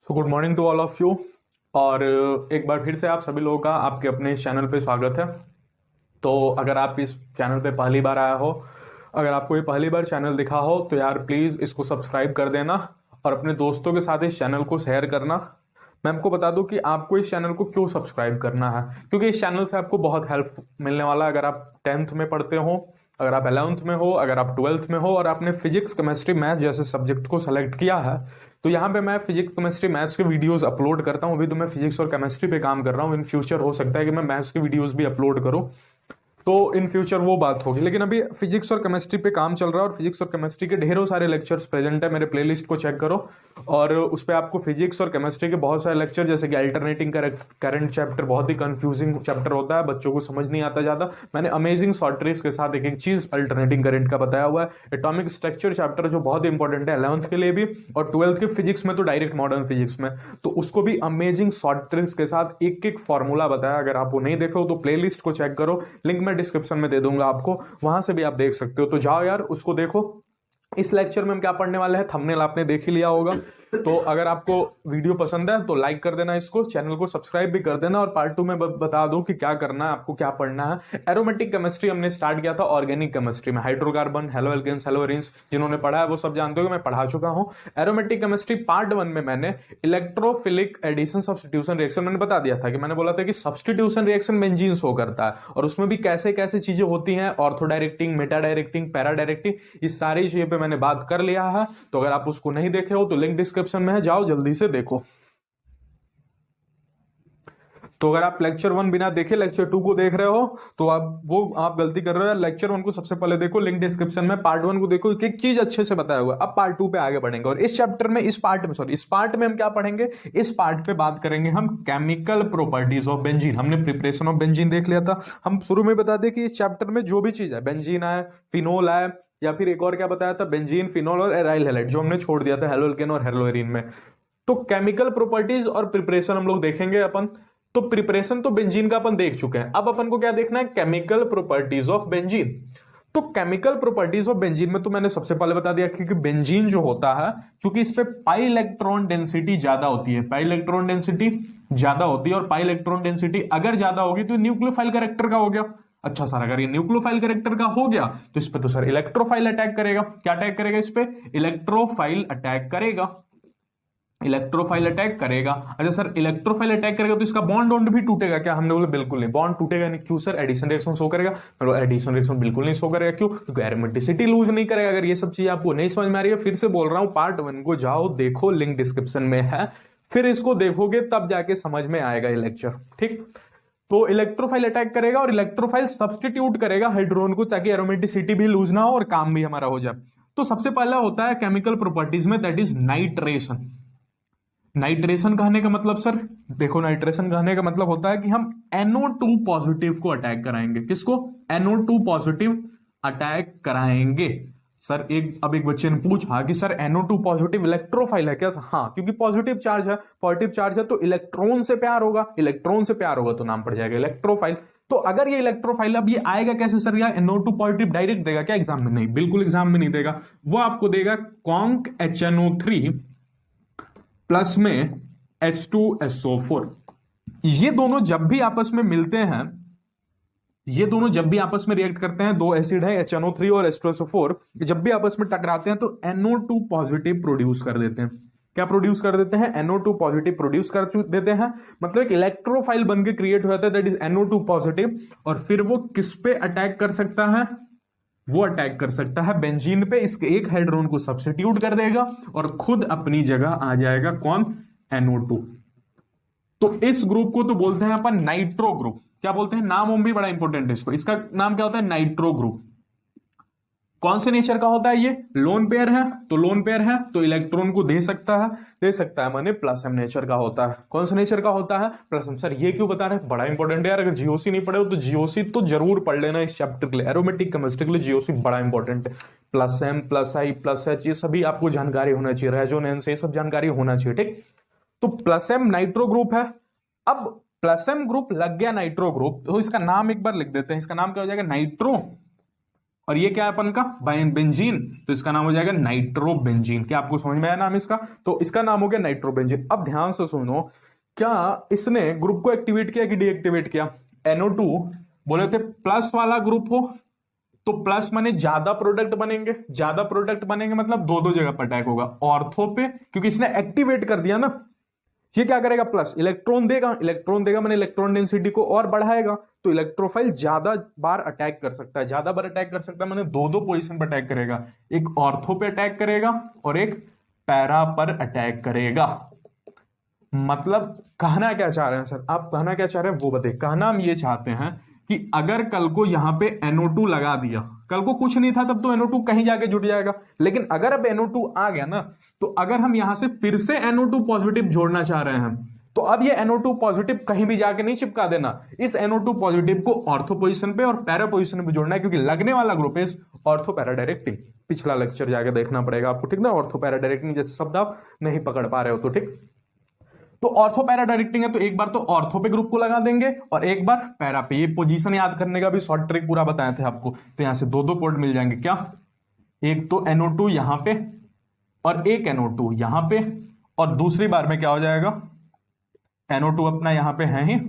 Good morning to all of you. और एक बार फिर से आप सभी लोगों का आपके अपने इस चैनल पे स्वागत है। तो अगर आप इस चैनल पे पहली बार आया हो, अगर आपको ये पहली बार चैनल दिखा हो तो यार प्लीज़ इसको सब्सक्राइब कर देना और अपने दोस्तों के साथ इस चैनल को शेयर करना। मैं आपको बता दूं कि आपको इस चैनल को क्यों सब्सक्राइब करना है, क्योंकि इस चैनल से आपको बहुत हेल्प मिलने वाला है। अगर आप 10th में पढ़ते हो, अगर आप 11th में हो, अगर आप 12th में हो और आपने फिजिक्स केमिस्ट्री मैथ जैसे सब्जेक्ट को सेलेक्ट किया है, तो यहाँ पे मैं फिजिक्स केमिस्ट्री मैथ्स के वीडियोस अपलोड करता हूँ। अभी तो मैं फिजिक्स और केमिस्ट्री पे काम कर रहा हूँ, इन फ्यूचर हो सकता है कि मैं मैथ्स के वीडियोस भी अपलोड करूँ, तो इन फ्यूचर वो बात होगी। लेकिन अभी फिजिक्स और केमिस्ट्री पे काम चल रहा है और फिजिक्स और केमिस्ट्री के ढेरों सारे लेक्चर्स प्रेजेंट है। मेरे प्लेलिस्ट को चेक करो और उस पर आपको फिजिक्स और केमिस्ट्री के बहुत सारे लेक्चर, जैसे कि अल्टरनेटिंग करंट चैप्टर बहुत ही कंफ्यूजिंग चैप्टर होता है, बच्चों को समझ नहीं आता ज्यादा। मैंने अमेजिंग शॉर्ट ट्रिक्स के साथ एक एक चीज अल्टरनेटिंग करंट का बताया हुआ है। एटॉमिक स्ट्रक्चर चैप्टर जो बहुत इंपॉर्टेंट है 11th के लिए भी, और 12th के फिजिक्स में तो डायरेक्ट मॉडर्न फिजिक्स में, तो उसको भी अमेजिंग शॉर्ट ट्रिक्स के साथ एक एक फॉर्मूला बताया। अगर आप वो नहीं देखो तो प्लेलिस्ट को चेक करो, लिंक मैं डिस्क्रिप्शन में दे दूंगा आपको, वहां से भी आप देख सकते हो। तो जाओ यार उसको देखो। इस लेक्चर में हम क्या पढ़ने वाले हैं, थंबनेल आपने देख ही लिया होगा। तो अगर आपको वीडियो पसंद है तो लाइक कर देना, इसको चैनल को सब्सक्राइब भी कर देना। और पार्ट 2 में बता दूं कि क्या करना है, आपको क्या पढ़ना है। एरोमेटिक केमिस्ट्री हमने स्टार्ट किया था ऑर्गेनिक केमिस्ट्री में, hydrocarbon, haloalkanes, haloarenes, जिन्होंने पढ़ा है वो सब जानते हो कि मैं पढ़ा चुका हूं। एरोमेटिक केमिस्ट्री पार्ट 1 में मैंने इलेक्ट्रोफिलिक एडिशन सब्स्टिट्यूशन रिएक्शन मैंने बता दिया था कि मैंने बोला था कि सब्स्टिट्यूशन रिएक्शन बेंजीन शो करता है और उसमें भी कैसे कैसे चीजें होती हैं, ortho directing, Meta directing, para directing, इस सारी चीजों पे मैंने बात कर लिया है। तो अगर आप उसको नहीं देखे हो तो लिंक डिस्क्रिप्शन में है, जाओ जल्दी से देखो। तो अगर आप लेक्चर 1 बिना देखे लेक्चर 2 को देख रहे हो तो आप गलती कर रहे हो। लेक्चर 1 को सबसे पहले देखो, लिंक डिस्क्रिप्शन में। पार्ट 1 को देखो, एक एक चीज अच्छे से बताया हुआ है। अब पार्ट 2 पे आगे बढ़ेंगे और इस चैप्टर में, इस पार्ट में हम क्या पढ़ेंगे, इस पार्ट पे बात करेंगे हम केमिकल प्रॉपर्टीज ऑफ बेंजीन। हमने प्रिपरेशन ऑफ बेंजीन देख लिया था। हम शुरू में बता दें कि इस चैप्टर में जो भी चीज है, बेंजीन आए, फिनोल आए, या फिर एक और क्या बताया था, बेंजीन, फिनोल और एराइल हैलाइड, जो हमने छोड़ दिया था हेलो एल्केन और हेलोएरीन में। तो केमिकल प्रॉपर्टीज और प्रिपरेशन हम लोग देखेंगे अपन। तो प्रिपरेशन तो बेंजीन का अपन देख चुके हैं, अब अपन को क्या देखना है, केमिकल प्रॉपर्टीज ऑफ बेंजीन। तो केमिकल प्रॉपर्टीज ऑफ बेंजीन में तो मैंने सबसे पहले बता दिया कि बेंजीन जो होता है, क्योंकि इस पे पाई इलेक्ट्रॉन डेंसिटी ज्यादा होती है, पाई इलेक्ट्रॉन डेंसिटी ज्यादा होती है, और पाई इलेक्ट्रॉन डेंसिटी अगर ज्यादा होगी तो न्यूक्लियोफाइल कैरेक्टर का हो गया। अच्छा सर, अगर ये न्यूक्लियोफाइल कैरेक्टर का हो गया तो इस पे तो सर इलेक्ट्रोफाइल अटैक करेगा। क्या अटैक करेगा इस पे, इलेक्ट्रोफाइल अटैक करेगा, इलेक्ट्रोफाइल अटैक करेगा। अच्छा सर, इलेक्ट्रोफाइल अटैक करेगा तो इसका बॉन्ड वॉन्ड भी टूटेगा क्या, हमने बोला बिल्कुल नहीं, बॉन्ड टूटेगा नहीं। क्यों सर, एडिशन रिएक्शन शो करेगा। मतलब एडिशन रिएक्शन बिल्कुल नहीं शो करेगा, क्यों, क्योंकि एरोमेटिसिटी लूज नहीं करेगा। अगर ये सब चीज आपको नहीं समझ में आ रही है, फिर से बोल रहा हूं, पार्ट 1 को जाओ देखो, लिंक डिस्क्रिप्शन में है, फिर इसको देखोगे तब जाके समझ में आएगा ये लेक्चर, ठीक। तो इलेक्ट्रोफाइल अटैक करेगा और इलेक्ट्रोफाइल सब्स्टिट्यूट करेगा हाइड्रोजन को, ताकि एरोमेटिसिटी भी लूज ना हो और काम भी हमारा हो जाए। तो सबसे पहला होता है केमिकल प्रॉपर्टीज में, दैट इज नाइट्रेशन। नाइट्रेशन कहने का मतलब सर, देखो, नाइट्रेशन कहने का मतलब होता है कि हम NO2 पॉजिटिव को अटैक कराएंगे। किसको, NO2 पॉजिटिव अटैक कराएंगे। सर अब एक बच्चे ने पूछा कि सर NO2 पॉजिटिव इलेक्ट्रोफाइल है क्या। हाँ, क्योंकि पॉजिटिव चार्ज है, पॉजिटिव चार्ज है तो इलेक्ट्रॉन से प्यार होगा, इलेक्ट्रॉन से प्यार होगा तो नाम पड़ जाएगा इलेक्ट्रोफाइल। तो अगर ये इलेक्ट्रोफाइल, अब ये आएगा कैसे सर, या NO2 पॉजिटिव डायरेक्ट देगा क्या एग्जाम में, नहीं, बिल्कुल एग्जाम में नहीं देगा। वो आपको देगा कॉन्क HNO3 प्लस में H2SO4। ये दोनों जब भी आपस में मिलते हैं, ये दोनों जब भी आपस में रिएक्ट करते हैं, दो एसिड है HNO3 और H2SO4, जब भी आपस में टकराते हैं तो NO2 पॉजिटिव प्रोड्यूस कर देते हैं। क्या प्रोड्यूस कर देते हैं, NO2 पॉजिटिव प्रोड्यूस कर देते हैं। मतलब एक इलेक्ट्रोफाइल बन के क्रिएट हो जाता है, दैट इज NO2 पॉजिटिव। और फिर वो किस पे अटैक कर सकता है, वो अटैक कर सकता है बेंजीन पे, इसके एक हाइड्रोजन को सब्स्टिट्यूट कर देगा और खुद अपनी जगह आ जाएगा कौन, NO2। तो इस ग्रुप को तो बोलते हैं अपन नाइट्रो ग्रुप। क्या बोलते हैं, नाम भी बड़ा इंपॉर्टेंट है इसको, इसका नाम क्या होता है, नाइट्रो ग्रुप। कौन से नेचर का होता है ये, लोन पेयर है, तो लोन पेयर है तो इलेक्ट्रॉन को दे सकता है, माने प्लस एम नेचर का होता है। कौन से नेचर का होता है, प्लस एम। सर ये क्यों बता रहे हैं, बड़ा इंपॉर्टेंट है यार, अगर जीओसी नहीं पढ़े हो तो जीओसी तो जरूर पढ़ लेना इस चैप्टर के लिए, एरोमेटिक केमिस्ट्री के लिए जीओसी बड़ा इंपॉर्टेंट है। प्लस एम, प्लस आई, प्लस एच, ये सभी आपको जानकारी होना चाहिए, रेजोनेंस, ये सब जानकारी होना चाहिए, ठीक। तो प्लस एम नाइट्रो ग्रुप है। अब प्लस एम ग्रुप लग गया नाइट्रो ग्रुप, तो इसका नाम एक बार लिख देते हैं, इसका नाम क्या हो जाएगा, नाइट्रो और ये क्या है अपन का बेंजीन, तो इसका नाम हो जाएगा नाइट्रोबेंजीन। क्या आपको समझ में आया नाम इसका? तो इसका नाम हो गया नाइट्रोबेंजीन। अब ध्यान से सुनो, क्या इसने ग्रुप को एक्टिवेट किया कि डीएक्टिवेट किया? NO2 बोले थे प्लस वाला ग्रुप हो तो प्लस माने ज्यादा प्रोडक्ट बनेंगे, ज्यादा प्रोडक्ट बनेंगे मतलब दो दो जगह पर अटैक होगा, ऑर्थो पे, क्योंकि इसने एक्टिवेट कर दिया ना। ये क्या करेगा? प्लस इलेक्ट्रॉन देगा, इलेक्ट्रॉन देगा मैंने इलेक्ट्रॉन डेंसिटी को और बढ़ाएगा, तो इलेक्ट्रोफाइल ज्यादा बार अटैक कर सकता है, ज्यादा बार अटैक कर सकता है मैंने दो दो पोजीशन पर अटैक करेगा, एक ऑर्थो पे अटैक करेगा और एक पैरा पर अटैक करेगा। मतलब कहना क्या चाह रहे हैं सर आप, कहना क्या चाह रहे हैं वो बताइए। कहना हम ये चाहते हैं कि अगर कल को यहां पे NO2 लगा दिया, कल को कुछ नहीं था तब तो NO2 कहीं जाके जुड़ जाएगा, लेकिन अगर अब NO2 आ गया ना, तो अगर हम यहां से फिर से NO2 पॉजिटिव जोड़ना चाह रहे हैं, तो अब ये NO2 पॉजिटिव कहीं भी जाके नहीं चिपका देना, इस NO2 पॉजिटिव को ऑर्थो पोजीशन पे और पैरा पोजीशन पे जोड़ना है, क्योंकि लगने वाला group is ortho para directing. पिछला लेक्चर जाके देखना पड़ेगा आपको, ठीक ना? ऑर्थो पैरा डायरेक्टिंग जैसे शब्द आप नहीं पकड़ पा रहे हो तो ठीक। तो ऑर्थो पैरा डायरेक्टिंग है, तो एक बार तो ऑर्थो पे ग्रुप को लगा देंगे और एक बार पैरा पे। ये पोजीशन याद करने का भी शॉर्ट ट्रिक पूरा बताए थे आपको। तो यहां से दो दो पोर्ट मिल जाएंगे, क्या? एक तो NO2 यहां पे और एक NO2 यहां पे, और दूसरी बार में क्या हो जाएगा? NO2 अपना यहां पे है ही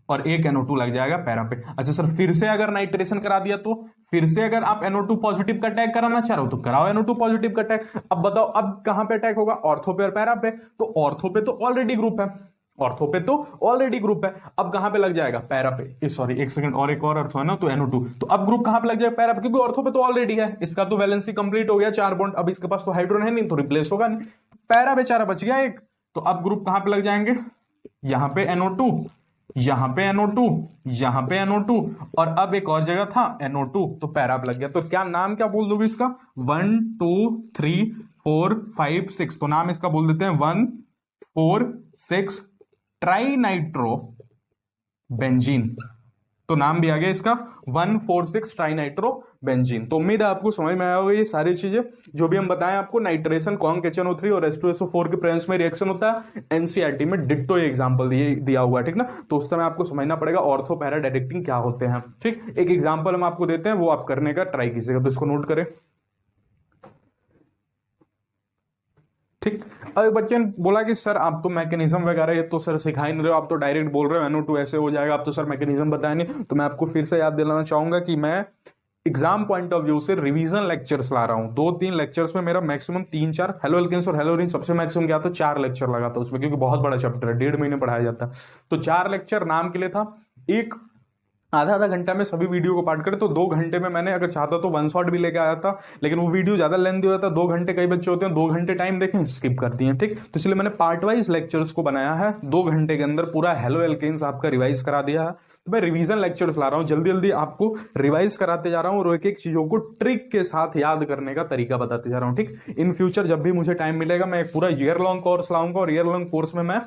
और एक NO2 लग जाएगा पैरा पे। अच्छा सर, फिर से अगर नाइट्रेशन करा दिया तो फिर से अगर आप NO2 पॉजिटिव का अटैक कराना चाह रहे हो तो कराओ NO2 पॉजिटिव का अटैक। अब बताओ अब कहां पे अटैक होगा? ऑर्थो पे और पैरा पे। तो ऑर्थो पे तो ऑलरेडी ग्रुप है, ऑर्थो पे तो ऑलरेडी ग्रुप है, अब कहां पे लग जाएगा? पैरा पे। सॉरी एक सेकंड, और एक और ऑर्थो है ना, तो NO2, तो अब ग्रुप कहां पे लग जाएगा? पैरा पे, क्योंकि ऑर्थो पे तो ऑलरेडी है, इसका तो वैलेंसी कंप्लीट हो गया, 4 बॉन्ड, अब इसके पास तो हाइड्रोजन है नहीं तो रिप्लेस होगा नहीं, पैरा बेचारा बच गया एक। तो अब ग्रुप कहां पे लग जाएंगे? यहां पे NO2, यहां पे NO2, यहां पे NO2, और अब एक और जगह था NO2, तो पैरा लग गया। तो क्या नाम क्या बोल दोगे इसका? 1 2 3 4 5 6, तो नाम इसका बोल देते हैं 1 4 6 ट्राई नाइट्रो बेंजीन। तो नाम भी आ गया इसका 1,4,6 ट्राइनाइट्रो बेंजीन। तो उम्मीद है आपको समझ में आया होगा ये सारी चीजें जो भी हम बताएं आपको। नाइट्रेशन कॉन्क HNO3 और H2SO4 के प्रेजेंस में रिएक्शन होता है, एनसीईआरटी में डिट्टो एग्जांपल दिया हुआ है, ठीक ना? तो उस समय आपको समझना पड़ेगा ऑर्थो पैरा डायरेक्टिंग क्या होते हैं, ठीक। एक एग्जाम्पल हम आपको देते हैं, वो आप करने का ट्राई कीजिएगा, तो इसको नोट करें, ठीक। अब बच्चे ने बोला कि सर आप तो मैकेनिज्म वगैरह ये तो सर सिखा ही नहीं रहे हो, आप तो डायरेक्ट बोल रहे हो NO2 ऐसे हो जाएगा, आप तो सर मैकेनिज्म बताए नहीं। तो मैं आपको फिर से याद दिलाना चाहूंगा कि मैं एग्जाम पॉइंट ऑफ व्यू से रिवीजन लेक्चर्स ला रहा हूँ। 2-3 लेक्चर्स में मेरा मैक्सिमम 3-4, हेलो एल्केन्स और हेलोरीन सबसे मैक्सिमम क्या था, 4 लेक्चर लगा था उसमें, क्योंकि बहुत बड़ा चैप्टर है, 1.5 महीने पढ़ाया जाता है। तो 4 लेक्चर नाम के लिए था, एक आधा घंटा में सभी वीडियो को पार्ट करें, तो 2 घंटे में मैंने अगर चाहता तो 1 शॉट भी लेके आया था, लेकिन वो वीडियो ज्यादा लेंथी हो जाता है, 2 घंटे कई बच्चे होते हैं 2 घंटे टाइम देखें स्किप कर दिए, ठीक। तो इसलिए मैंने पार्ट वाइज लेक्चर्स को बनाया है, 2 घंटे के अंदर पूरा हेलो एल्केन्स आपका रिवाइज करा दिया है। तो मैं रिवीजन लेक्चर्स ला रहा हूँ, जल्दी जल्दी आपको रिवाइज कराते जा रहा हूँ और एक एक चीजों को ट्रिक के साथ याद करने का तरीका बताते जा रहा हूँ, ठीक। इन फ्यूचर जब भी मुझे टाइम मिलेगा मैं एक पूरा ईयर लॉन्ग कोर्स लाऊंगा, और ईयर लॉन्ग कोर्स में मैं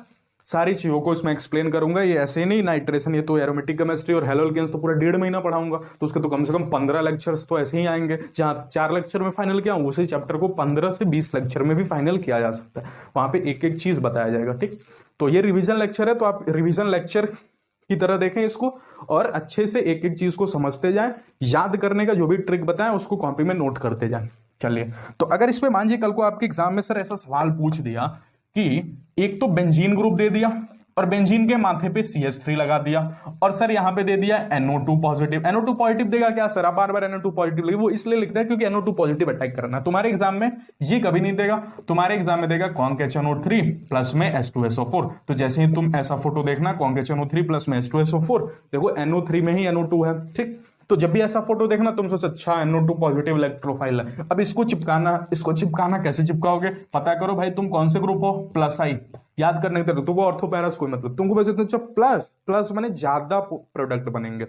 सारी चीजों को इसमें एक्सप्लेन करूंगा। ये ऐसे नहीं नाइट्रेशन, ये तो एरोमेटिक केमिस्ट्री और हेलो एल्केन्स तो पूरा 1.5 महीना पढ़ाऊंगा, तो उसके तो कम से कम 15 लेक्चर्स तो ऐसे ही आएंगे। जहां 4 लेक्चर में फाइनल किया उसी चैप्टर को 15 से 20 लेक्चर में भी फाइनल किया जा सकता है, वहां पे एक एक चीज बताया जाएगा, ठीक। तो ये रिविजन लेक्चर है, तो आप रिविजन लेक्चर की तरह देखें इसको और अच्छे से एक एक चीज को समझते जाएं, याद करने का जो भी ट्रिक बताएं उसको कॉपी में नोट करते जाएं। चलिए, तो अगर इसमें मान लीजिए कल को आपके एग्जाम में सर ऐसा सवाल पूछ दिया कि एक तो बेंजीन ग्रुप दे दिया और बेंजीन के माथे पे CH3 लगा दिया, और सर यहां पे दे दिया NO2 पॉजिटिव। NO2 पॉजिटिव देगा क्या सर? आप बार बार NO2 पॉजिटिव लगे, वो इसलिए लिखता है क्योंकि NO2 पॉजिटिव अटैक करना है। तुम्हारे एग्जाम में ये कभी नहीं देगा, तुम्हारे एग्जाम में देगा कॉन्क HNO3 प्लस में H2SO4। तो जैसे ही तुम ऐसा फोटो देखना कॉन्क HNO3 प्लस में H2SO4, देखो NO3 में ही NO2 है, ठीक। तो जब भी ऐसा फोटो देखना तुम सोच अच्छा NO2 पॉजिटिव इलेक्ट्रोफाइल है। अब इसको चिपकाना कैसे चिपकाओगे? पता करो भाई तुम कौन से ग्रुप हो, प्लस आई, याद करने के तुमको ऑर्थो पैरास कोई मतलब, तुमको बस इतना प्लस माने ज्यादा प्रोडक्ट बनेंगे,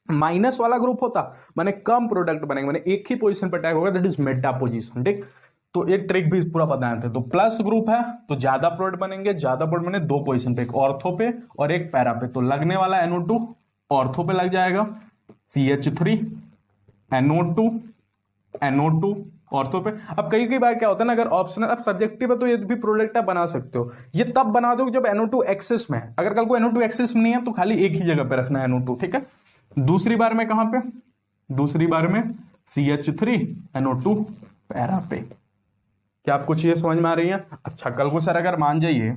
माइनस वाला ग्रुप होता माने कम प्रोडक्ट बनेंगे, माने एक ही पोजीशन पर अटैक होगा, दैट इज मेटा पोजीशन, ठीक। तो एक ट्रिक भी पूरा बताए थे। तो प्लस ग्रुप है तो ज्यादा प्रोडक्ट बनेंगे, ज्यादा प्रोडक्ट बने 2 पोजीशन पे, एक ऑर्थो पे और एक पैरा पे। तो लगने वाला NO2 ऑर्थो पे लग जाएगा, CH3 NO2 ऑर्थो पे। अब कई बार क्या होता है ना, अगर ऑप्शनल, अब सब्जेक्टिव है तो ये भी प्रोडक्ट आप बना सकते हो, ये तब बना दो जब NO2 एक्सेस में है। अगर कल को NO2 एक्सेस में नहीं है तो खाली एक ही जगह पे रखना है NO2, ठीक है। दूसरी बार में कहां पे? दूसरी बार में CH3NO2 पैरा पे। क्या आपको चीजें समझ में आ रही है? अच्छा, कल को सर अगर मान जाइए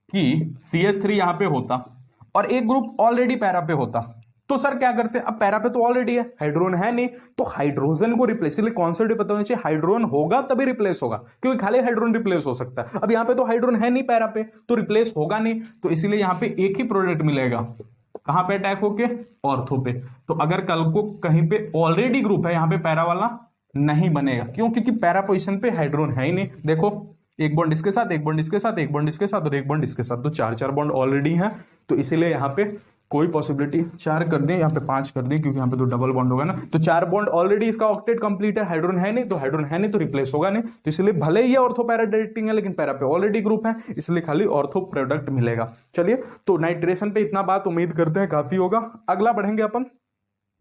कि CH3 यहां पे होता और एक ग्रुप ऑलरेडी पैरा पे होता, तो सर क्या करते हैं? अब पैरा पे तो ऑलरेडी है, हाइड्रोजन है नहीं, तो हाइड्रोजन को रिप्लेस, इसलिए कॉन्सेप्ट पता होना चाहिए, हाइड्रोजन होगा तभी रिप्लेस होगा, क्योंकि खाली हाइड्रोजन रिप्लेस हो सकता है। अब यहां पे तो हाइड्रोजन है नहीं पैरा पे, तो रिप्लेस होगा नहीं, तो इसीलिए यहां पे एक ही प्रोडक्ट मिलेगा। कहां पे अटैक होके? ऑर्थो पे। तो अगर कल को कहीं पे ऑलरेडी ग्रुप है, यहां पे पैरा वाला नहीं बनेगा। क्यों? क्योंकि पैरा पोजिशन पे हाइड्रोजन है ही नहीं। देखो, एक बॉन्ड इसके साथ, एक बॉन्ड इसके साथ, एक बॉन्ड इसके साथ और एक बॉन्ड इसके साथ, तो चार बॉन्ड ऑलरेडी है, तो इसीलिए यहाँ पे कोई पॉसिबिलिटी, 4 कर दें, यहाँ पे 5 कर दें, क्योंकि यहाँ पे तो डबल बॉन्ड होगा ना, तो 4 बॉन्ड ऑलरेडी इसका ऑक्टेट कंप्लीट है, हाइड्रोजन है नहीं, तो हाइड्रोजन है नहीं तो रिप्लेस होगा नहीं, तो इसलिए भले ही ऑर्थो पैरा डायरेक्टिंग है, लेकिन पैरा पे ऑलरेडी ग्रुप है, इसलिए खाली ऑर्थो प्रोडक्ट मिलेगा। चलिए, तो नाइट्रेशन पे इतना बात उम्मीद करते हैं काफी होगा। अगला बढ़ेंगे अपन,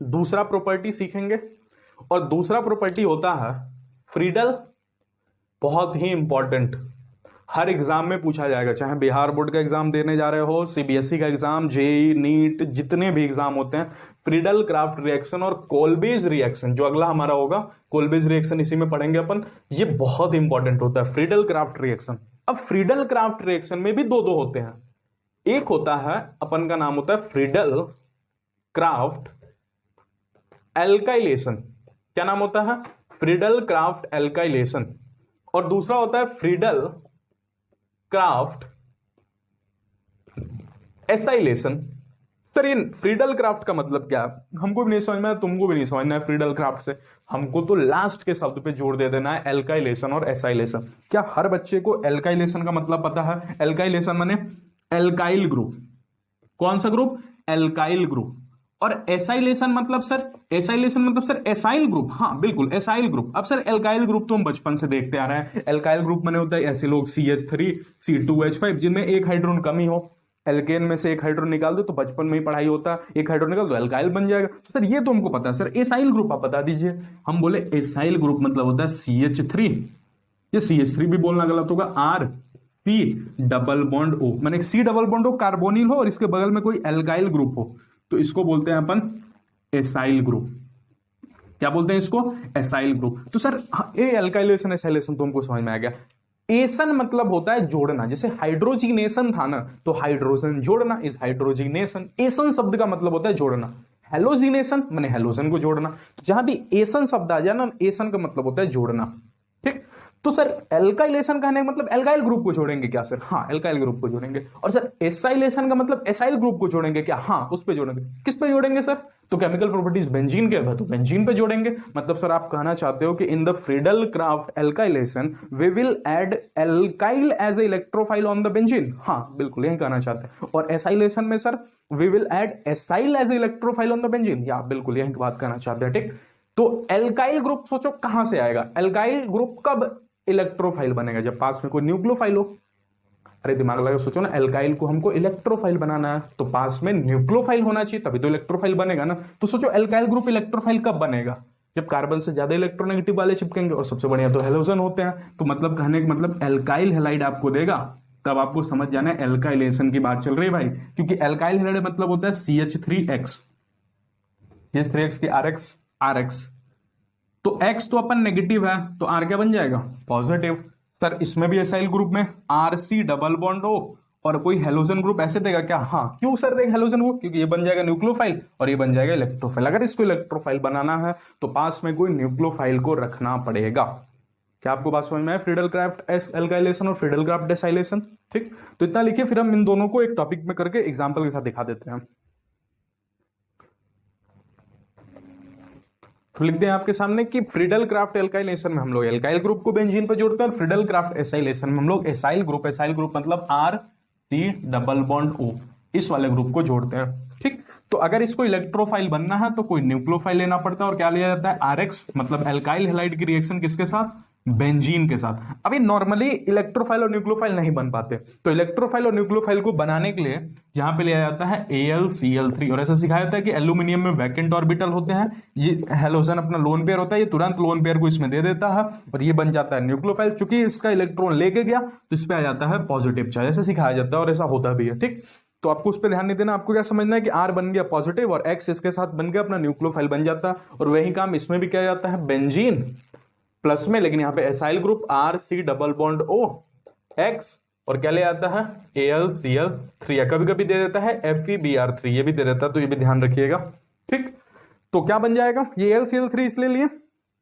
दूसरा प्रॉपर्टी सीखेंगे, और दूसरा प्रॉपर्टी होता है फ्रीडल। बहुत ही इंपॉर्टेंट, हर एग्जाम में पूछा जाएगा, चाहे बिहार बोर्ड का एग्जाम देने जा रहे हो, सीबीएसई का एग्जाम, जेई, नीट, जितने भी एग्जाम होते हैं, फ्रीडल क्राफ्ट रिएक्शन और कोल्बेज रिएक्शन, जो अगला हमारा होगा कोल्बेज रिएक्शन, इसी में पढ़ेंगे अपन। ये बहुत इंपॉर्टेंट होता है फ्रीडल क्राफ्ट रिएक्शन। अब फ्रीडल क्राफ्ट रिएक्शन में भी दो होते हैं। एक होता है, अपन का नाम होता है फ्रीडल क्राफ्ट एल्काइलेशन। क्या नाम होता है? Friedel Crafts alkylation. और दूसरा होता है फ्रीडल क्राफ्ट एसाइलेशन। सर ये फ्रीडल क्राफ्ट का मतलब क्या है? हमको भी नहीं समझना है, तुमको भी नहीं समझना है फ्रीडल क्राफ्ट से, हमको तो लास्ट के शब्द पे जोड़ दे देना है, एल्काइलेशन और एसाइलेशन। क्या हर बच्चे को एल्काइलेशन का मतलब पता है? एल्काइलेशन माने एल्काइल ग्रुप। कौन सा ग्रुप? Alkyl group. और एसाइलेशन मतलब सर, एसाइलेशन मतलब सर एसाइल ग्रुप। हाँ बिल्कुल, एसाइल ग्रुप। अब सर एल्काइल ग्रुप तो हम बचपन से देखते आ रहे हैं। एल्काइल ग्रुप माने होता है ऐसे लोग CH3 C2H5 जिनमें एक हाइड्रोजन कमी हो, एल्केन में से एक हाइड्रोजन निकाल दो, तो बचपन में ही पढ़ाई होता है, एक हाइड्रोजन निकाल दो एल्काइल बन जाएगा। तो सर ये तो हमको पता है। सर एसाइल ग्रुप आप बता दीजिए। हम बोले एसाइल ग्रुप मतलब होता है CH3, ये CH3 भी बोलना गलत होगा, RC डबल बॉन्ड O, माने C double bond O carbonyl हो और इसके बगल में कोई एल्काइल ग्रुप हो, तो इसको बोलते हैं अपन एसाइल ग्रुप। क्या बोलते हैं इसको? Acyl group. तो सर ये एल्काइलेशन एसाइलेशन तो हमको समझ में आ गया। एसन मतलब होता है जोड़ना, जैसे हाइड्रोजिनेशन था ना, तो हाइड्रोजन जोड़ना इज हाइड्रोजिनेशन। एसन शब्द का मतलब होता है जोड़ना। हेलोजिनेशन माने हेलोजन को जोड़ना। तो जहां भी एसन शब्द आ जाए ना, एसन का मतलब होता है जोड़ना। ठीक, तो सर एल्काइलेशन कहने का मतलब एल्काइल ग्रुप को जोड़ेंगे क्या सर? हाँ एल्काइल ग्रुप को जोड़ेंगे। और सर एसाइलेशन का मतलब एसाइल ग्रुप को जोड़ेंगे क्या? हाँ उस पे जोड़ेंगे। किस पे जोड़ेंगे सर? तो केमिकल प्रॉपर्टीज बेंजीन के है, तो बेंजीन पे जोड़ेंगे। मतलब सर आप कहना चाहते हो कि in the Friedel Crafts alkylation we will add alkyl as a electrophile on the benzene. हाँ बिल्कुल यही कहना चाहते हैं। और एसाइलेशन में sir we will add acyl as a electrophile on the benzene, या बिल्कुल यही बात कहना चाहते हैं। ठीक, तो एल्काइल ग्रुप सोचो कहां से आएगा? एल्काइल ग्रुप कब इलेक्ट्रोफाइल बनेगा? जब पास में कोई न्यूक्लियोफाइल हो। अरे दिमाग लगा सोचो ना, एल्काइल को हमको इलेक्ट्रोफाइल बनाना है तो पास में न्यूक्लियोफाइल होना चाहिए, तभी तो इलेक्ट्रोफाइल बनेगा ना। तो सोचो एल्काइल ग्रुप इलेक्ट्रोफाइल कब बनेगा? जब कार्बन से ज्यादा इलेक्ट्रोनेगेटिव वाले चिपकेंगे, और सबसे बढ़िया तो हेलोजन होते हैं। तो मतलब कहने का मतलब एल्काइल हैलाइड आपको देगा, तब आपको समझ जाना है एल्काइलेशन की बात चल रही है भाई। क्योंकि एल्काइल हैलाइड मतलब होता है CH3X, CH3X की RX। तो X तो अपन नेगेटिव है, तो R क्या बन जाएगा? पॉजिटिव। सर इसमें भी एसाइल ग्रुप में RC डबल बॉन्ड O और कोई हेलोजन ग्रुप ऐसे देगा क्या? हाँ। क्यों सर देगा हेलोजन ग्रुप? क्योंकि ये बन जाएगा न्यूक्लियोफाइल और ये बन जाएगा इलेक्ट्रोफाइल। अगर इसको इलेक्ट्रोफाइल बनाना है तो पास में कोई न्यूक्लियोफाइल को रखना पड़ेगा। क्या आपको बात समझ में है? फ्रीडल क्राफ्ट एल्काइलेशन और फ्रीडल क्राफ्ट एसाइलेशन। ठीक, तो इतना लिखिए, फिर हम इन दोनों को एक टॉपिक में करके एग्जाम्पल के साथ दिखा देते हैं। तो लिख दें आपके सामने कि फ्रीडल क्राफ्ट एल्काइलेशन में हम लोग एल्काइल ग्रुप को बेंजीन पे जोड़ते हैं, और फ्रीडल क्राफ्ट एसाइलेशन में हम लोग एसाइल ग्रुप मतलब RC डबल बॉन्ड O, इस वाले ग्रुप को जोड़ते हैं। ठीक, तो अगर इसको इलेक्ट्रोफाइल बनना है तो कोई न्यूक्लियोफाइल लेना पड़ता है, और क्या लिया जाता है? RX मतलब एल्काइल हैलाइड की रिएक्शन किसके साथ? बेंजीन के साथ। अभी नॉर्मली इलेक्ट्रोफाइल और न्यूक्लियोफाइल नहीं बन पाते, तो इलेक्ट्रोफाइल और न्यूक्लियोफाइल को बनाने के लिए यहां पे लिया जाता है AlCl3, और ऐसा सिखाया जाता है कि एल्यूमिनियम में वैकेंट ऑर्बिटल होते हैं, ये हेलोजन अपना लोन पेयर होता है, ये तुरंत लोन पेयर को इसमें दे देता है और ये बन जाता है न्यूक्लियोफाइल। चूंकि इसका इलेक्ट्रॉन लेके गया तो इस पे आ जाता है पॉजिटिव चार्ज, ऐसे सिखाया जाता है और ऐसा होता भी है। ठीक, तो आपको उस पर ध्यान नहीं देना, आपको क्या समझना है कि R बन गया पॉजिटिव और X इसके साथ बन गया अपना न्यूक्लियोफाइल बन जाता है। और वही काम इसमें भी किया जाता है, बेंजीन प्लस में, लेकिन यहाँ पे acyl group RC double bond O X और क्या ले आता है AlCl3, या कभी कभी दे देता है FeBr3, ये भी दे देता है, तो ये भी ध्यान रखिएगा। ठीक, तो क्या बन जाएगा ये AlCl3 इसलिए लिए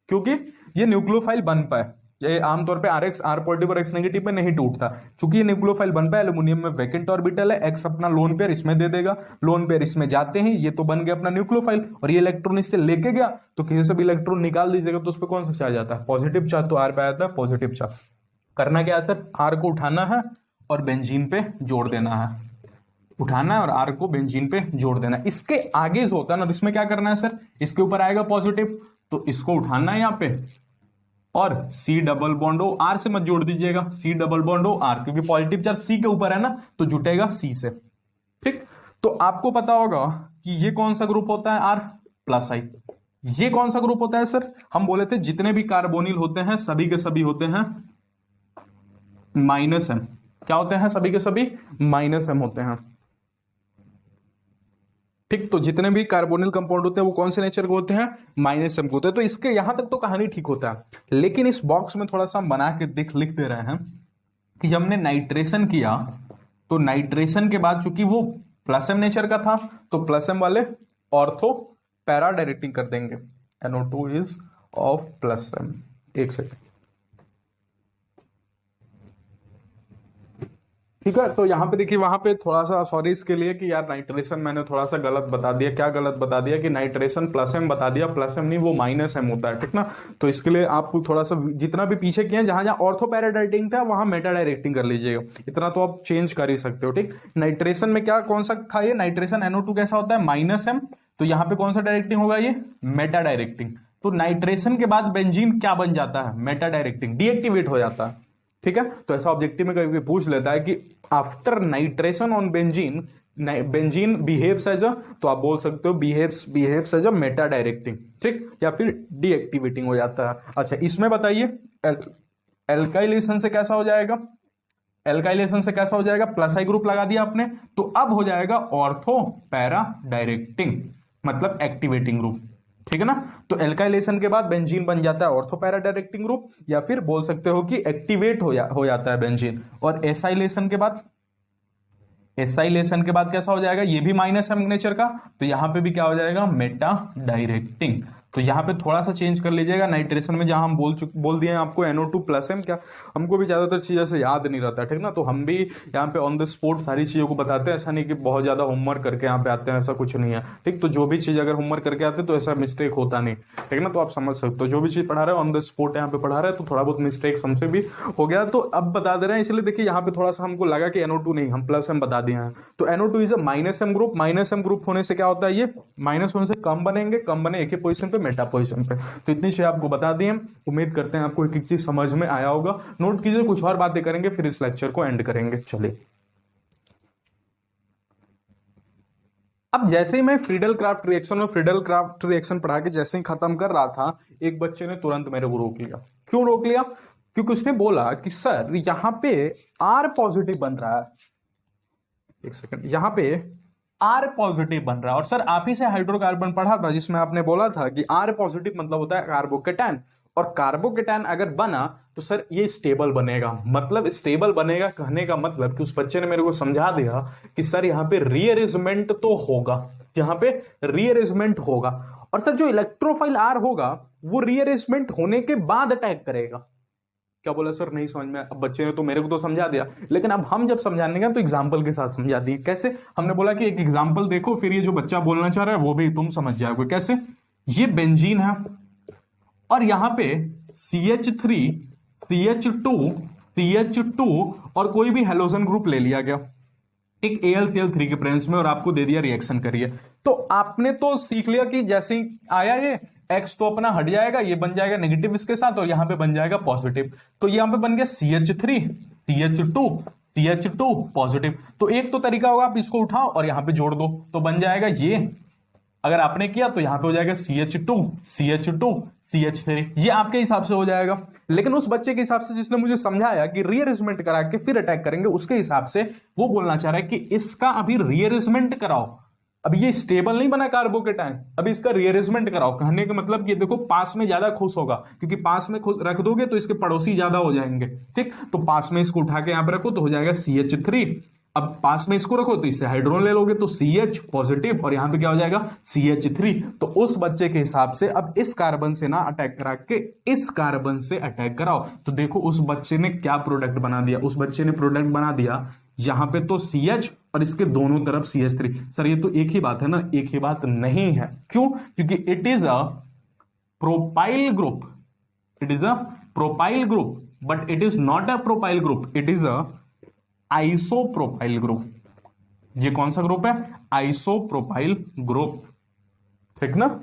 क्योंकि ये न्यूक्लियोफाइल बन पाए। ये आमतौर पे RX R पॉजिटिव और X नेगेटिव में नहीं टूटता, क्योंकि ये न्यूक्लियोफाइल बन पाए। एल्यूमिनियम में वैकेंट ऑर्बिटल है, X अपना लोन पेयर इसमें दे देगा, लोन पेयर इसमें जाते हैं, ये तो बन गया अपना न्यूक्लियोफाइल, और ये इलेक्ट्रॉन इससे लेके गया, तो किसी से भी इलेक्ट्रॉन निकाल दीजिएगा तो उस पर कौन सा चार्ज आता है, पॉजिटिव चार्ज, तो R पे आता है पॉजिटिव चार्ज। करना क्या है सर, R को उठाना है और बेंजीन पे जोड़ देना है, उठाना है और R को बेंजीन पे जोड़ देना है। इसके आगे जो होता है ना, इसमें क्या करना है सर, इसके ऊपर आएगा पॉजिटिव, तो इसको उठाना है यहाँ पे, और C double bond O, R से मत जोड़ दीजिएगा, C double bond O R, क्योंकि पॉजिटिव चार्ज C के ऊपर है ना, तो जुटेगा C से। ठीक, तो आपको पता होगा कि ये कौन सा ग्रुप होता है R प्लस I। ये कौन सा ग्रुप होता है सर, हम बोले थे जितने भी कार्बोनिल होते हैं सभी के सभी होते हैं -M। क्या होते हैं, सभी के सभी -M होते हैं। ठीक, तो जितने भी कार्बोनिल कंपाउंड होते हैं वो कौन से नेचर के होते हैं, -M के होते हैं। तो इसके यहां तक तो कहानी ठीक होता है, लेकिन इस बॉक्स में थोड़ा सा हम बना के लिख दे रहे हैं कि जब हमने नाइट्रेशन किया तो नाइट्रेशन के बाद चूंकि वो +M नेचर का था, तो +M वाले ऑर्थो पैरा डायरेक्टिंग कर देंगे, NO2 इज ऑफ +M। एक सेकेंड, ठीक है। तो यहाँ पे देखिए, वहां पे थोड़ा सा सॉरी इसके लिए कि यार नाइट्रेशन मैंने थोड़ा सा गलत बता दिया। क्या गलत बता दिया कि नाइट्रेशन +M बता दिया, +M नहीं वो -M होता है, ठीक ना। तो इसके लिए आप थोड़ा सा जितना भी पीछे किए, जहां जहां ऑर्थो पैरा डायरेक्टिंग था वहां मेटा डायरेक्टिंग कर लीजिएगा, इतना तो आप चेंज कर ही सकते हो। ठीक, नाइट्रेशन में क्या कौन सा था ये, नाइट्रेशन NO2 कैसा होता है -M, तो यहाँ पे कौन सा डायरेक्टिंग होगा ये, मेटा डायरेक्टिंग। तो नाइट्रेशन के बाद बेंजीन क्या बन जाता है, मेटा डायरेक्टिंग, डीएक्टिवेट हो जाता है। ठीक है, तो ऐसा ऑब्जेक्टिव में कभी पूछ लेता है कि after nitration on benzene, benzene behaves as a, तो आप बोल सकते हो behaves as a meta directing, ठीक, या फिर डीएक्टिवेटिंग हो जाता है। अच्छा, इसमें बताइए एल्काइलेशन से कैसा हो जाएगा, एल्काइलेशन से कैसा हो जाएगा, +I ग्रुप लगा दिया आपने, तो अब हो जाएगा ऑर्थो पैरा डायरेक्टिंग, मतलब एक्टिवेटिंग ग्रुप, ठीक है ना। तो एल्काइलेशन के बाद बेंजीन बन जाता है ऑर्थो पैरा डायरेक्टिंग ग्रुप, या फिर बोल सकते हो कि एक्टिवेट हो जाता है बेंजीन। और एसाइलेशन के बाद, एसाइलेशन के बाद कैसा हो जाएगा, ये भी -M नेचर का, तो यहां पे भी क्या हो जाएगा, मेटा डायरेक्टिंग। तो यहाँ पे थोड़ा सा चेंज कर लीजिएगा, नाइट्रेशन में जहां हम बोल दिए हैं आपको NO2 +M, क्या हमको भी ज्यादातर चीजें से याद नहीं रहता, ठीक ना। तो हम भी यहाँ पे ऑन द स्पॉट सारी चीजों को बताते हैं, ऐसा नहीं कि बहुत ज्यादा होमवर्क करके यहाँ पे आते हैं, ऐसा कुछ नहीं है। ठीक, तो जो भी चीज अगर होमवर्क करके आते हैं तो ऐसा मिस्टेक होता नहीं, ठीक ना। तो आप समझ सकते हो, जो भी चीज पढ़ा रहे हैं ऑन द स्पॉट यहाँ पे पढ़ा रहे हैं, तो थोड़ा बहुत मिस्टेक हमसे भी हो गया, तो अब बता दे रहे हैं। इसलिए देखिए यहाँ पे थोड़ा सा हमको लगा कि NO2 नहीं, हम +M बता दिए हैं। तो NO2 is a -M group, -M group होने से क्या होता है, ये माइनस होने से कम बनेंगे, कम बने एक ही पोजीशन पे, मेटा पोजीशन पे। तो इतनी चीज आपको बता दी है, उम्मीद करते हैं आपको एक एक चीज समझ में आया होगा। नोट कीजिए, कुछ और बातें करेंगे फिर इस लेक्चर को एंड करेंगे। चलिए, अब जैसे ही मैं फ्रीडल क्राफ्ट रिएक्शन पढ़ा के जैसे ही खत्म कर रहा था, एक बच्चे ने तुरंत मेरे को रोक लिया। क्यों रोक लिया, क्योंकि उसने बोला कि सर यहां पे R पॉजिटिव बन रहा है, एक सेकंड, यहां पे R पॉजिटिव बन रहा है। और सर आप ही से हाइड्रोकार्बन पढ़ा था जिसमें आपने बोला था कि R पॉजिटिव मतलब होता है कार्बोकेटायन, और कार्बोकेटायन अगर बना तो सर ये स्टेबल बनेगा। मतलब स्टेबल बनेगा कहने का मतलब कि उस बच्चे ने मेरे को समझा दिया कि सर यहाँ पे रीअरेंजमेंट तो होगा, यहाँ पे रीअरेंजमेंट होगा, और सर जो इलेक्ट्रोफाइल R होगा वो रीअरेंजमेंट होने के बाद अटैक करेगा। क्या बोला सर, नहीं समझ में। अब बच्चे ने तो मेरे को तो समझा दिया, लेकिन अब हम जब समझाने गए तो एग्जाम्पल के साथ समझा दिए। कैसे, हमने बोला कि एक एग्जाम्पल देखो, फिर ये जो बच्चा बोलना चाह रहा है वो भी तुम समझ जाओगे। कैसे, ये बेंजीन है और यहां पे CH3 CH2 CH2 और कोई भी हेलोजन ग्रुप ले लिया गया एक AlCl3 के प्रेजेंस में, और आपको दे दिया रिएक्शन करिए। तो आपने तो सीख लिया कि जैसे ही आया ये X तो अपना हट जाएगा, ये बन जाएगा नेगेटिव इसके साथ, और यहां पे बन जाएगा पॉजिटिव। तो यहां पे बन गया CH3 CH2 CH2 पॉजिटिव। तो एक तो तरीका होगा, आप इसको उठाओ और यहां पे जोड़ दो, तो बन जाएगा ये अगर आपने किया तो यहां पे हो जाएगा CH2 CH2 CH3, ये आपके हिसाब से हो जाएगा। लेकिन उस बच्चे के हिसाब से जिसने मुझे समझाया कि रीअरेंजमेंट करा के फिर अटैक करेंगे, उसके हिसाब से वो बोलना चाह रहा है कि इसका अभी रीअरेंजमेंट कराओ। अब ये स्टेबल नहीं बना कार्बोकेटाइन, अभी इसका रीअरेंजमेंट कराओ। कहने का मतलब कि देखो पास में ज्यादा खुश होगा, क्योंकि पास में रख दोगे तो इसके पड़ोसी ज्यादा हो जाएंगे। ठीक, तो पास में इसको उठा के यहां पर रखो तो हो जाएगा CH3। अब पास में इसको रखो तो इससे हाइड्रोजन ले लोगे तो CH पॉजिटिव, और यहां पे क्या हो जाएगा CH3। तो उस बच्चे के हिसाब से अब इस कार्बन से ना अटैक करा के इस कार्बन से अटैक कराओ। तो देखो उस बच्चे ने क्या प्रोडक्ट बना दिया, उस बच्चे ने प्रोडक्ट बना दिया यहां पे तो CH और इसके दोनों तरफ CH3। सर ये तो एक ही बात है ना, एक ही बात नहीं है। क्यों? क्योंकि it is a propyl group, it is a propyl group, but it is not a propyl group, it is a isopropyl group. ये कौन सा ग्रुप है? Isopropyl group. ठीक ना,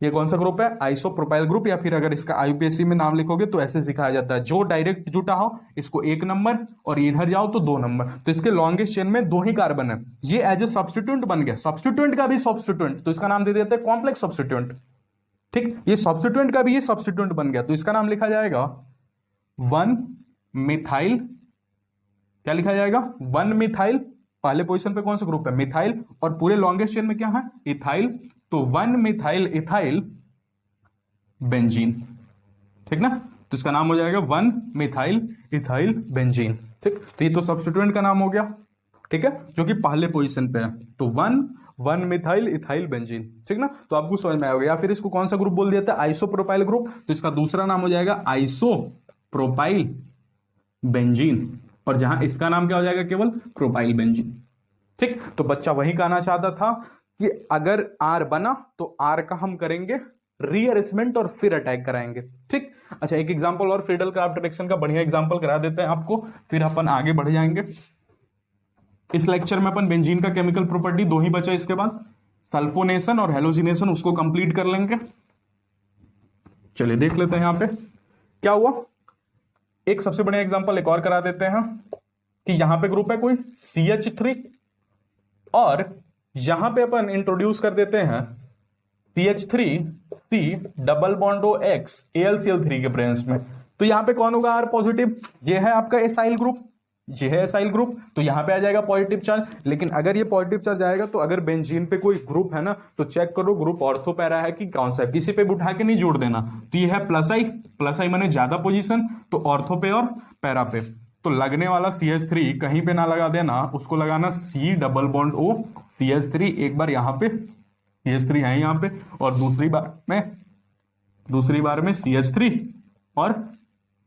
ये कौन सा ग्रुप है? Isopropyl group. या फिर अगर इसका IUPAC में नाम लिखोगे तो ऐसे सिखाया जाता है, जो डायरेक्ट जुटा हो इसको 1 नंबर और इधर जाओ तो 2 नंबर। तो इसके लॉन्गेस्ट चेन में 2 ही कार्बन है, ये एज ए सब्स्टिट्यूएंट बन गया। सब्स्टिट्यूएंट का भी सब्स्टिट्यूएंट, तो इसका नाम दे देते हैं कॉम्प्लेक्स सब्स्टिट्यूएंट। ठीक, ये सब्स्टिट्यूएंट का भी ये सब्स्टिट्यूएंट बन गया, तो इसका नाम लिखा जाएगा 1 मिथाइल, क्या लिखा जाएगा 1 मिथाइल। पहले पोजीशन पे कौन सा ग्रुप है? मिथाइल, और पूरे लॉन्गेस्ट चेन में क्या है? इथाइल। तो 1 मिथाइल इथाइल बेंजीन। ठीक ना, तो इसका नाम हो जाएगा 1 मिथाइल इथाइल बेंजीन। ठीक, तो ये तो सब्स्टिट्यूएंट का नाम हो गया, ठीक है, जो कि पहले पोजीशन पे है। तो 1 मिथाइल इथाइल बेंजीन। ठीक ना, तो आपको समझ में आएगा। या फिर इसको कौन सा ग्रुप बोल दिया था? Isopropyl group. तो इसका दूसरा नाम हो जाएगा आइसोप्रोपाइल बेंजीन, और जहां इसका नाम क्या हो जाएगा? केवल प्रोपाइल बेंजीन। ठीक, तो बच्चा वही कहना चाहता था कि अगर R बना तो R का हम करेंगे रीअरेंजमेंट और फिर अटैक कराएंगे। ठीक, अच्छा एक एग्जांपल और फ्रीडल क्राफ्ट रिएक्शन का बढ़िया एग्जांपल करा देते हैं आपको, फिर अपन आगे बढ़ जाएंगे। इस लेक्चर में अपन बेंजीन का केमिकल प्रॉपर्टी 2 ही बचा, इसके बाद सल्फोनेशन और हेलोजिनेशन उसको कंप्लीट कर लेंगे। चलिए देख लेते हैं यहां पे क्या हुआ। एक सबसे बढ़िया एग्जांपल एक और करा देते हैं कि यहां पे ग्रुप है कोई CH3, और यहां पे अपन इंट्रोड्यूस कर देते हैं CH3C double bond OX AlCl3 के प्रेजेंस में। तो यहां पे कौन होगा? R positive. ये है आपका एसाइल ग्रुप, ये है एसाइल ग्रुप, तो यहां पे आ जाएगा पॉजिटिव चार्ज। लेकिन अगर ये पॉजिटिव चार्ज आएगा तो अगर बेंजीन पे कोई ग्रुप है ना, तो चेक करो ग्रुप ऑर्थो पैरा है कि कौन सा है, किसी पे भी उठा के नहीं जोड़ देना। तो ये है प्लस आई माने ज्यादा पोजीशन, तो ऑर्थो पे और पैरा पे। तो लगने वाला CH3 कहीं पे ना लगा देना, उसको लगाना C double bond O CH3। एक बार यहां पे CH3 है यहां पे, और दूसरी बार में CH3 और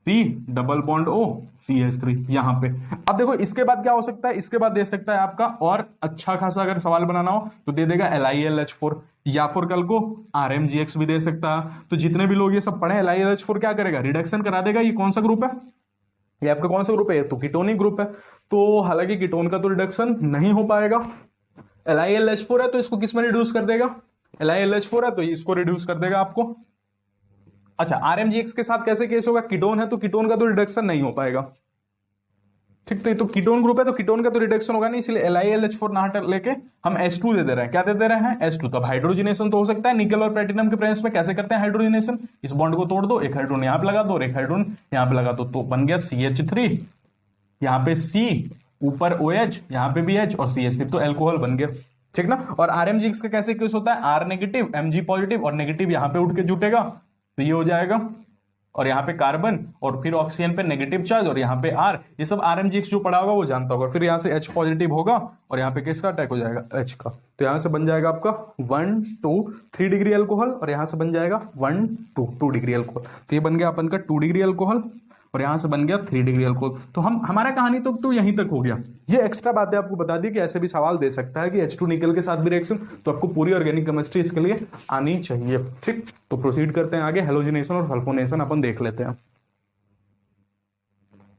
C double bond O CH3 यहां पे। अब देखो इसके बाद क्या हो सकता है? इसके बाद दे सकता है आपका और अच्छा खासा अगर सवाल बनाना हो तो दे देगा LiLH4, या फिर कल को RMGX भी दे सकता है। तो जितने भी लोग ये सब पढ़े, LiLH4 क्या करेगा? रिडक्शन करा देगा। ये कौन सा ग्रुप है? ये आपका कौन सा ग्रुप है? तो कीटोनिक ग्रुप है। तो हालांकि कीटोन का तो रिडक्शन नहीं हो पाएगा। LiLH4 है तो इसको किस में रिड्यूस कर देगा? LiLH4 है तो इसको रिड्यूस कर देगा आपको। अच्छा RMGX के साथ कैसे केस होगा? कीटोन है तो कीटोन का तो रिडक्शन नहीं हो पाएगा। ठीक, तो ये तो कीटोन ग्रुप है तो कीटोन का तो रिडक्शन होगा नहीं, इसलिए LiLH4 ना हटा लेके हम H2 दे रहे हैं। क्या दे रहे हैं? H2। तो हाइड्रोजनेशन तो हो सकता है निकल और प्लेटिनम के प्रेजेंस में। कैसे करते हैं हाइड्रोजनेशन? इस बॉन्ड को तोड़ दो, एक हाइड्रोजन यहां पे लगा दो और एक हाइड्रोजन यहां पे लगा दो, तो बन गया CH3, यहां पे C, ऊपर OH, यहां पे भी H और CH3, तो एल्कोहल बन गया। ठीक ना, और RMGX का कैसे केस होता है? R नेगेटिव Mg पॉजिटिव, और नेगेटिव यहां पे उठ के जुटेगा तो ये हो जाएगा, और यहाँ पे कार्बन और फिर ऑक्सीजन पे नेगेटिव चार्ज और यहाँ पे R। ये सब RMGX जो पढ़ा होगा वो जानता होगा। फिर यहाँ से H पॉजिटिव होगा और यहाँ पे किसका अटैक हो जाएगा? H का। तो यहाँ से बन जाएगा आपका 1 2 3 डिग्री अल्कोहल, और यहाँ से बन जाएगा 1 2 डिग्री अल्कोहल। तो ये बन गया अपन का 2 डिग्री अल्कोहल, और यहां से बन गया 3 डिग्री अल्कोहल। तो हमारा कहानी तो यहीं तक हो गया। ये एक्स्ट्रा बातें आपको बता दी कि ऐसे भी सवाल दे सकता है कि H2 निकल के साथ भी रिएक्शन, तो आपको पूरी ऑर्गेनिक केमिस्ट्री इसके लिए आनी चाहिए। ठीक, तो प्रोसीड करते हैं आगे। हेलोजिनेशन और सल्फोनेशन अपन देख लेते हैं।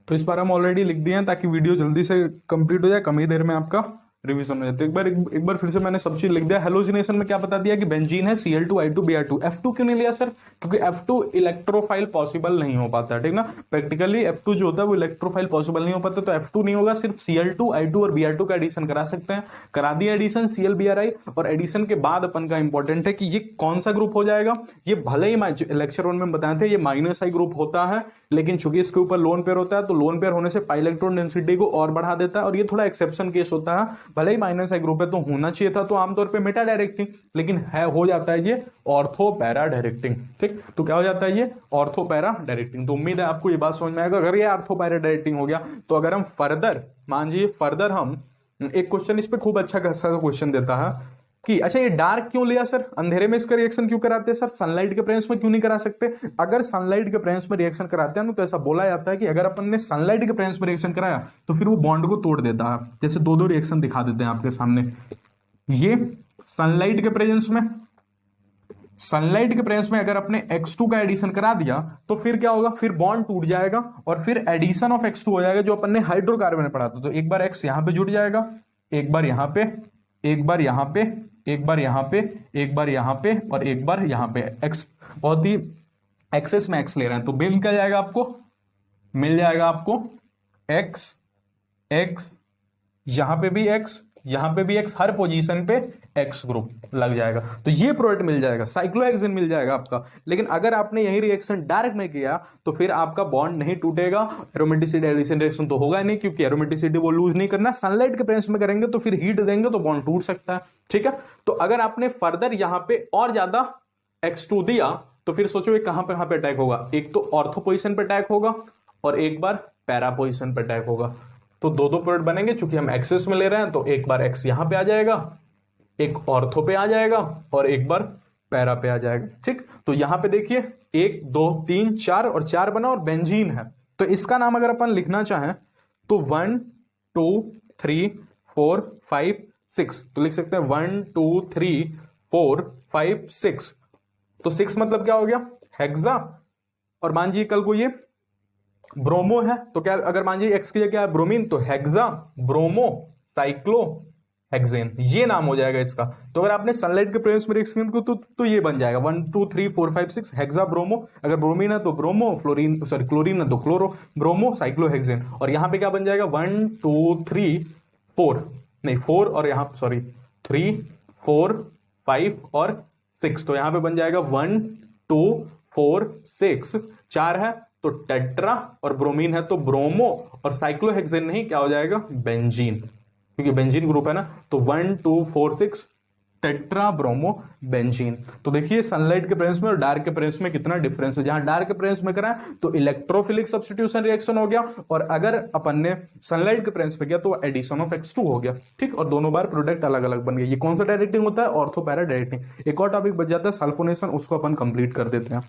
तो इस बार हम ऑलरेडी लिख दिए हैं ताकि वीडियो जल्दी से कंप्लीट हो जाए, कम ही देर में आपका रिवीजन हो जाती है। एक बार फिर से मैंने सब चीज लिख दिया। हेलोजिनेशन में क्या बता दिया कि बेंजीन है Cl2I2Br2। F2 क्यों नहीं लिया सर? क्योंकि F2 इलेक्ट्रोफाइल पॉसिबल नहीं हो पाता, ठीक ना। प्रैक्टिकली F2 जो होता है वो इलेक्ट्रोफाइल पॉसिबल नहीं हो पाता, तो F2 नहीं होगा, सिर्फ Cl2I2 और Br2 का एडिशन करा सकते हैं। करा दिया एडिशन ClBri, और एडिशन के बाद अपन का इंपॉर्टेंट है कि ये कौन सा ग्रुप हो जाएगा। ये भले ही लेक्चर 1 में बताए थे ये -I ग्रुप होता है, लेकिन चूंकि इसके ऊपर लोन पेयर होता है तो लोन पेयर होने से पाई इलेक्ट्रॉन डेंसिटी को और बढ़ा देता है, और ये थोड़ा एक्सेप्शन केस होता है। भले ही -I ग्रुप है तो होना चाहिए था तो आमतौर पे मेटा डायरेक्टिंग, लेकिन है हो जाता है ये ऑर्थो पैरा डायरेक्टिंग, ठीक। तो क्या हो जाता है ये ऑर्थो पैरा डायरेक्टिंग। तो उम्मीद है आपको ये बात समझ में आएगा। अगर ये ऑर्थो पैरा डायरेक्टिंग हो गया तो अगर हम फर्दर मान लीजिए फर्दर हम एक क्वेश्चन इस पे खूब अच्छा क्वेश्चन देता है कि अच्छा ये डार्क क्यों लिया सर, अंधेरे में इसका रिएक्शन क्यों कराते हैं सर, सनलाइट के प्रेजेंस में क्यों नहीं करा सकते। अगर सनलाइट के प्रेजेंस में रिएक्शन कराते हैं तो ऐसा बोला जाता है कि अगर अपन ने सनलाइट के प्रेजेंस में रिएक्शन कराया तो फिर वो बॉन्ड को तोड़ देता है। जैसे दो रिएक्शन दिखा देते हैं आपके सामने। ये सनलाइट के प्रेजेंस में अगर अपने X2 का एडिशन करा दिया तो फिर क्या होगा, फिर बॉन्ड टूट जाएगा और फिर एडिशन ऑफ X2 हो जाएगा, जो अपन ने हाइड्रोकार्बन में पढ़ा था। तो एक बार X यहां पे जुड़ जाएगा, एक बार यहां पे, एक बार यहां पे, एक बार यहां पे, एक बार यहां पे, और एक बार यहां पे। X बहुत ही एक्सेस में X ले रहे हैं तो मिल क्या जाएगा आपको, मिल जाएगा आपको X, X, यहां पे भी X, यहां पे भी X, हर पोजीशन पे X ग्रुप लग जाएगा। तो ये प्रोडक्ट मिल जाएगा, साइक्लोहेक्सेन मिल जाएगा आपका। लेकिन अगर आपने यही रिएक्शन डायरेक्ट में किया तो फिर आपका बॉन्ड नहीं टूटेगा, एरोमेटिसिटी एडिशन रिएक्शन तो होगा नहीं, क्योंकि एरोमेटिसिटी वो लूज नहीं करना। सनलाइट के प्रेजेंस में करेंगे तो फिर हीट देंगे तो बॉन्ड टूट सकता है, ठीक है। तो अगर आपने फर्दर यहां पे और ज्यादा X2 दिया तो फिर सोचो ये कहां पे अटैक होगा, एक तो ऑर्थो पोजिशन पे अटैक होगा और एक बार पैरा पोजिशन पे अटैक होगा। तो दो प्रोडक्ट बनेंगे, चूंकि हम एक्सेस में ले रहे हैं तो एक बार X यहां पे आ जाएगा, एक ऑर्थो पे आ जाएगा और एक बार पैरा पे आ जाएगा, ठीक। तो यहां पे देखिए 1 2 3 4 और 4 बना और बेंजीन है। तो इसका नाम अगर अपन लिखना चाहें तो 1 2 3 4 5 6 तो लिख सकते हैं 1 2 3 4 5 6। तो 6 मतलब क्या हो गया, हेक्सा। और मान लीजिए कल को ये ब्रोमो है तो क्या, अगर मान लीजिए X की जगह क्या है ब्रोमीन, तो हेक्सा ब्रोमो साइक्लो हेक्सेन, ये नाम हो जाएगा इसका। तो अगर आपने सनलाइट के प्रेजेंस में रिएक्शन को तो ये बन जाएगा 1 2 3 4 5 6 हेक्सा ब्रोमो। अगर ब्रोमीन है तो ब्रोमो, फ्लोरीन सॉरी क्लोरीन है तो क्लोरो ब्रोमो साइक्लो हेक्सेन। और यहां पे क्या बन जाएगा 1 2 3 4 नहीं 4 और यहां सॉरी 3 4 5 और 6। तो यहां पे बन जाएगा 1 2 4 6 4 है तो टेट्रा, और ब्रोमीन है तो ब्रोमो, और साइक्लोहेक्सेन नहीं क्या हो जाएगा बेंजीन, क्योंकि बेंजीन ग्रुप है ना। तो 1 2 4 6 टेट्रा ब्रोमो बेंजीन। तो देखिए सनलाइट के प्रेजेंस में और डार्क के प्रेजेंस में कितना डिफरेंस है। जहां डार्क के प्रेजेंस में करा तो इलेक्ट्रोफिलिक सब्स्टिट्यूशन रिएक्शन हो गया, और अगर अपन ने सनलाइट के प्रेजेंस में किया तो एडिशन ऑफ X2 हो गया, ठीक। और दोनों बार प्रोडक्ट अलग अलग बन गए। ये कौन सा डायरेक्टिंग होता है, ऑर्थो पैरा डायरेक्टिंग। एक और टॉपिक बच जाता है सल्फोनेशन, उसको अपन कंप्लीट कर देते हैं।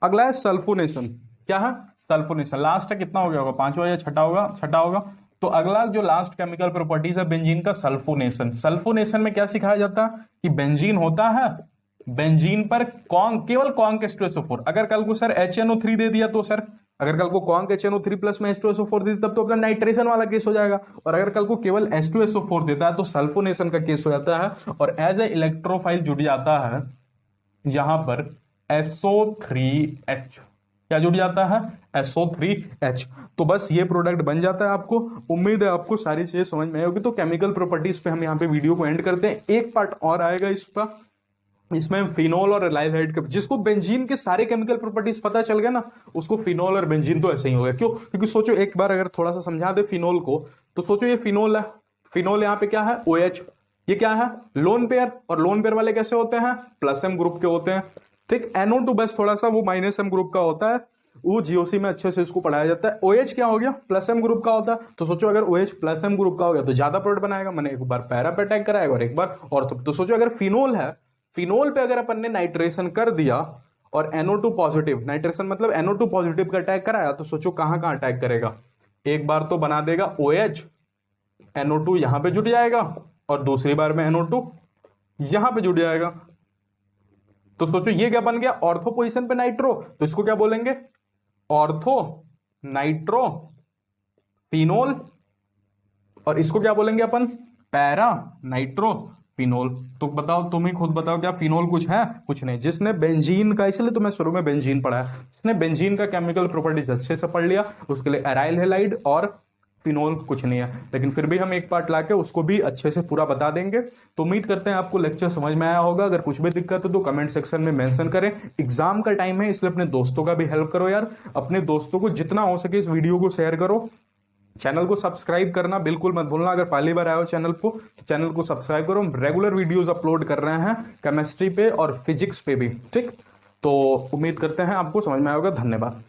अगला है सल्फोनेशन। क्या है सल्फोनेशन, लास्ट है, कितना हो गया होगा, पांचवा या छठा होगा। तो अगला जो लास्ट केमिकल प्रॉपर्टीज है बेंजीन का, सल्फोनेशन। सल्फोनेशन में क्या सिखाया जाता है कि बेंजीन होता है, बेंजीन पर केवल कॉन्क H2SO4। अगर कल को सर HNO3 दे दिया तो सर, अगर कल को कॉन्क HNO3 प्लस में H2SO4 दे तब तो अपना नाइट्रेशन वाला केस हो जाएगा। और अगर कल को केवल H2SO4 देता है तो सल्फोनेशन का केस हो जाता है, और एज ए इलेक्ट्रोफाइल जुड़ जाता है यहां पर SO3H। क्या जुड़ जाता है SO3H। तो बस ये प्रोडक्ट बन जाता है आपको। उम्मीद है आपको सारी चीजें समझ में आई होगी। तो केमिकल प्रॉपर्टीज पे हम यहाँ पे वीडियो को एंड करते हैं। एक पार्ट और आएगा इसका, इसमें फिनोल और एल्डिहाइड के, जिसको बेंजीन के सारे केमिकल प्रॉपर्टीज पता चल गया ना, उसको फिनोल और बेंजीन तो ऐसे ही हो गया। क्यों, क्योंकि सोचो एक बार अगर थोड़ा सा समझा दे फिनोल को, तो सोचो ये फिनोल है, फिनोल यहाँ पे क्या है OH, ये क्या है लोन पेयर, और लोन पेयर वाले कैसे होते हैं +M ग्रुप के होते हैं, ठीक। NO2 बस थोड़ा सा वो -M ग्रुप का होता है, वो GOC में अच्छे से इसको पढ़ाया जाता है। OH क्या हो गया +M ग्रुप का होता है। तो सोचो अगर OH +M ग्रुप का हो गया तो ज्यादा प्रोडक्ट बनाएगा, मैंने एक बार पैरा पे अटैक कराएगा और एक बार ऑर्थो। तो सोचो अगर फिनोल है, फिनोल पे अगर अपन ने नाइट्रेशन कर दिया और NO2 पॉजिटिव, नाइट्रेशन मतलब NO2 पॉजिटिव का अटैक कराया, तो सोचो कहां कहां अटैक करेगा। एक बार तो बना देगा OH, NO2 यहां पे जुड़ जाएगा, और दूसरी बार में NO2 यहां पे जुड़ जाएगा। तो सोचो ये क्या बन गया ऑर्थो पोजीशन पे नाइट्रो, तो इसको क्या बोलेंगे ऑर्थो नाइट्रो फिनोल, और इसको क्या बोलेंगे अपन, पैरा नाइट्रो फिनोल। तो बताओ, तुम ही खुद बताओ, क्या फिनोल कुछ है? कुछ नहीं। जिसने बेंजीन का, इसलिए तो मैं शुरू में बेंजीन पढ़ा है, जिसने बेंजीन का केमिकल प्रॉपर्टीज अच्छे से पढ़ लिया उसके लिए एराइल हैलाइड और फिनोल कुछ नहीं है। लेकिन फिर भी हम एक पार्ट लाके उसको भी अच्छे से पूरा बता देंगे। तो उम्मीद करते हैं आपको लेक्चर समझ में आया होगा। अगर कुछ भी दिक्कत है तो कमेंट सेक्शन में मेंशन करें। एग्जाम का टाइम है इसलिए अपने दोस्तों का भी हेल्प करो यार, अपने दोस्तों को जितना हो सके इस वीडियो को शेयर करो। चैनल को सब्सक्राइब करना बिल्कुल मत भूलना। अगर पहली बार आए हो चैनल को तो चैनल को सब्सक्राइब करो। हम रेगुलर वीडियोस अपलोड कर रहे हैं केमिस्ट्री पे और फिजिक्स पे भी, ठीक। तो उम्मीद करते हैं आपको समझ में आएगा। धन्यवाद।